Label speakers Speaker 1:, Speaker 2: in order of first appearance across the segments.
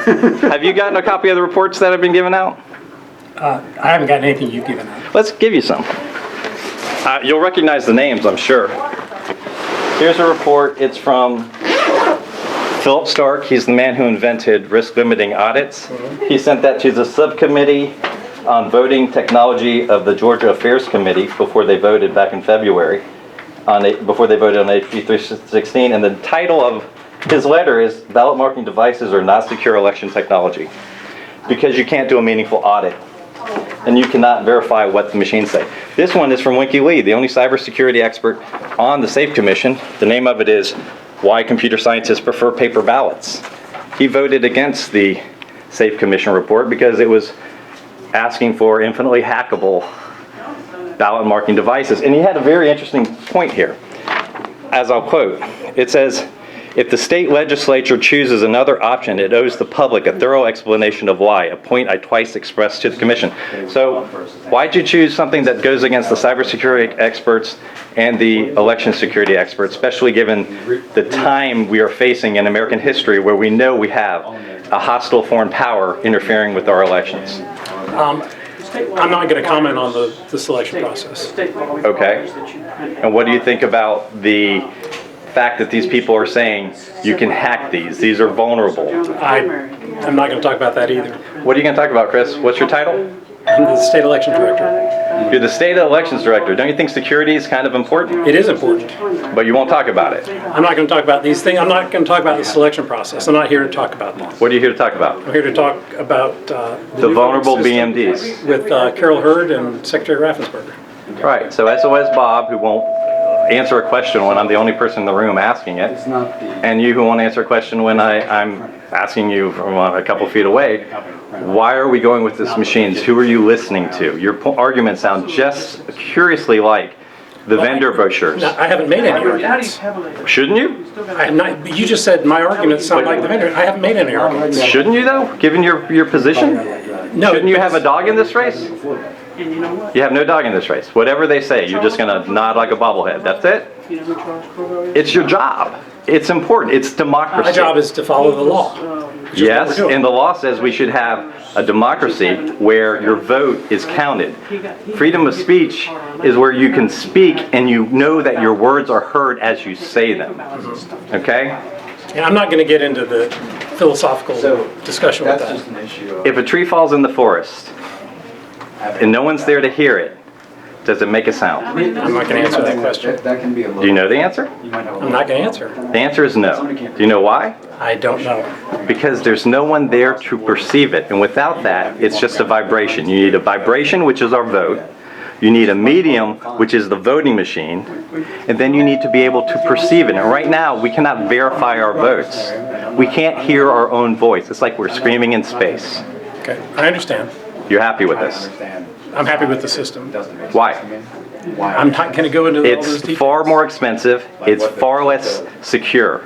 Speaker 1: Have you gotten a copy of the reports that have been given out?
Speaker 2: I haven't gotten anything you've given out.
Speaker 1: Let's give you some. You'll recognize the names, I'm sure. Here's a report. It's from Philip Stark. He's the man who invented risk-limiting audits. He sent that to the subcommittee on voting technology of the Georgia Affairs Committee before they voted back in February, before they voted on HB 316. And the title of his letter is "Ballot Marking Devices Are Not Secure Election Technology," because you can't do a meaningful audit and you cannot verify what the machines say. This one is from Winky Lee, the only cybersecurity expert on the SAFE Commission. The name of it is "Why Computer Scientists Prefer Paper Ballots." He voted against the SAFE Commission report because it was asking for infinitely hackable ballot marking devices. And he had a very interesting point here, as I'll quote. It says, "If the state legislature chooses another option, it owes the public a thorough explanation of why, a point I twice expressed to the commission." So why'd you choose something that goes against the cybersecurity experts and the election security experts, especially given the time we are facing in American history where we know we have a hostile foreign power interfering with our elections?
Speaker 2: I'm not going to comment on the selection process.
Speaker 1: Okay. And what do you think about the fact that these people are saying you can hack these? These are vulnerable.
Speaker 2: I'm not going to talk about that either.
Speaker 1: What are you going to talk about, Chris? What's your title?
Speaker 2: I'm the state election director.
Speaker 1: You're the state elections director. Don't you think security is kind of important?
Speaker 2: It is important.
Speaker 1: But you won't talk about it.
Speaker 2: I'm not going to talk about these things. I'm not going to talk about the selection process. I'm not here to talk about that.
Speaker 1: What are you here to talk about?
Speaker 2: I'm here to talk about
Speaker 1: the vulnerable BMDs.
Speaker 2: With Carol Hurd and Secretary Raffensperger.
Speaker 1: Right. So SOS Bob, who won't answer a question when I'm the only person in the room asking it, and you who won't answer a question when I'm asking you from a couple feet away. Why are we going with these machines? Who are you listening to? Your arguments sound just curiously like the vendor brochures.
Speaker 2: No, I haven't made any arguments.
Speaker 1: Shouldn't you?
Speaker 2: I have not, you just said my arguments sound like the vendor. I haven't made any arguments.
Speaker 1: Shouldn't you though, given your position?
Speaker 2: No.
Speaker 1: Shouldn't you have a dog in this race? You have no dog in this race. Whatever they say, you're just going to nod like a bobblehead. That's it? It's your job. It's important. It's democracy.
Speaker 2: My job is to follow the law.
Speaker 1: Yes, and the law says we should have a democracy where your vote is counted. Freedom of speech is where you can speak and you know that your words are heard as you say them. Okay?
Speaker 2: And I'm not going to get into the philosophical discussion with that.
Speaker 1: If a tree falls in the forest and no one's there to hear it, does it make a sound?
Speaker 2: I'm not going to answer that question.
Speaker 1: Do you know the answer?
Speaker 2: I'm not going to answer.
Speaker 1: The answer is no. Do you know why?
Speaker 2: I don't know.
Speaker 1: Because there's no one there to perceive it. And without that, it's just a vibration. You need a vibration, which is our vote. You need a medium, which is the voting machine. And then you need to be able to perceive it. And right now, we cannot verify our votes. We can't hear our own voice. It's like we're screaming in space.
Speaker 2: Okay, I understand.
Speaker 1: You're happy with this?
Speaker 2: I'm happy with the system.
Speaker 1: Why?
Speaker 2: I'm not going to go into all those
Speaker 1: It's
Speaker 2: details.
Speaker 1: far more expensive. It's far less secure.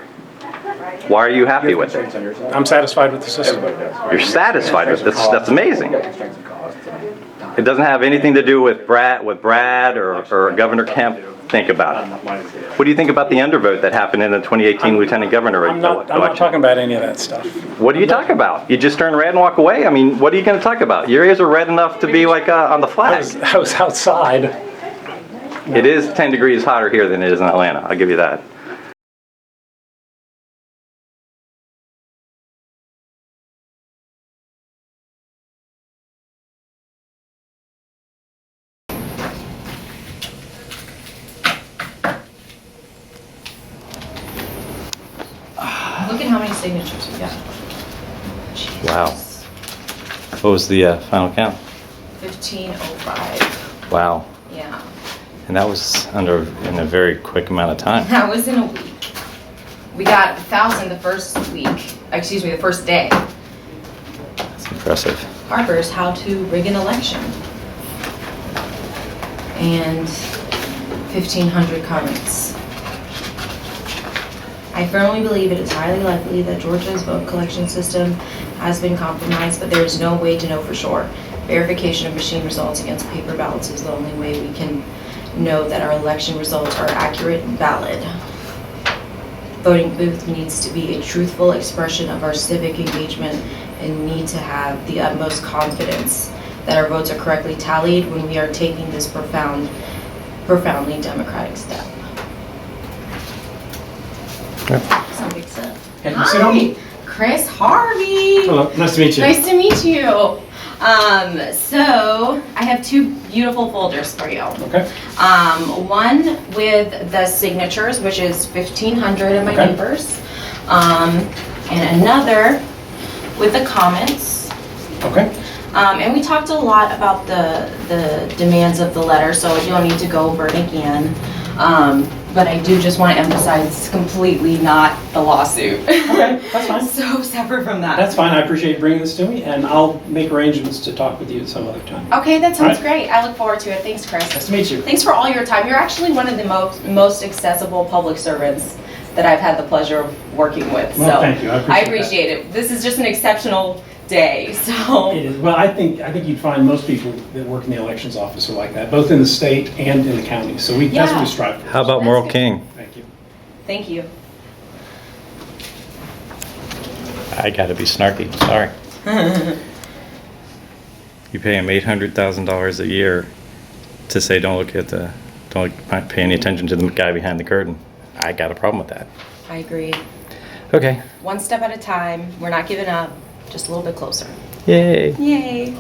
Speaker 1: Why are you happy with it?
Speaker 2: I'm satisfied with the system.
Speaker 1: You're satisfied with this? That's amazing. It doesn't have anything to do with Brad or Governor Kemp. Think about it. What do you think about the undervote that happened in the 2018 lieutenant governor
Speaker 2: I'm
Speaker 1: election?
Speaker 2: not talking about any of that stuff.
Speaker 1: What do you talk about? You just turn red and walk away? I mean, what are you going to talk about? Your ears are red enough to be like on the flag.
Speaker 2: I was outside.
Speaker 1: It is 10 degrees hotter here than it is in Atlanta. I'll give you that.
Speaker 3: Look at how many signatures we got.
Speaker 1: Wow. What was the final count?
Speaker 3: 1505.
Speaker 1: Wow.
Speaker 3: Yeah.
Speaker 1: And that was in a very quick amount of time.
Speaker 3: That was in a week. We got 1,000 the first week. Excuse me, the first day.
Speaker 1: That's impressive.
Speaker 3: Harper's How to Rig an Election. And 1,500 comments. I firmly believe it is highly likely that Georgia's vote collection system has been compromised, but there is no way to know for sure. Verification of machine results against paper ballots is the only way we can know that our election results are accurate and valid. Voting booth needs to be a truthful expression of our civic engagement and need to have the utmost confidence that our votes are correctly tallied when we are taking this profoundly democratic step. So big step.
Speaker 2: Can you sit down?
Speaker 3: Hi, Chris Harvey.
Speaker 2: Hello, nice to meet you.
Speaker 3: Nice to meet you. So I have two beautiful folders for you.
Speaker 2: Okay.
Speaker 3: One with the signatures, which is 1,500 of my
Speaker 2: Okay.
Speaker 3: neighbors, and another with the comments.
Speaker 2: Okay.
Speaker 3: And we talked a lot about the demands of the letter, so I don't need to go over it again. But I do just want to emphasize it's completely not the lawsuit.
Speaker 2: Okay, that's fine.
Speaker 3: So separate from that.
Speaker 2: That's fine. I appreciate you bringing this to me, and I'll make arrangements to talk with you at some other time.
Speaker 3: Okay, that sounds
Speaker 2: All right.
Speaker 3: great. I look forward to it. Thanks, Chris.
Speaker 2: Nice to meet you.
Speaker 3: Thanks for all your time. You're actually one of the most accessible public servants that I've had the pleasure of working with.
Speaker 2: Well,
Speaker 3: So
Speaker 2: thank you. I appreciate
Speaker 3: it. This is just an exceptional day. So
Speaker 2: It is. Well, I think you'd find most people that work in the elections office are like that, both in the state and in the county. So that's what we
Speaker 3: Yeah.
Speaker 2: strive for.
Speaker 1: How about
Speaker 3: That's
Speaker 1: Moral
Speaker 3: good.
Speaker 1: King?
Speaker 2: Thank you.
Speaker 3: thank you.
Speaker 1: I gotta be snarky, sorry. You pay him $800,000 a year to say, don't pay any attention to the guy behind the curtain. I got a problem with that.
Speaker 3: I agree.
Speaker 1: Okay,
Speaker 3: One step at a time. We're not giving up. Just a little bit closer.
Speaker 1: yay.
Speaker 3: Yay.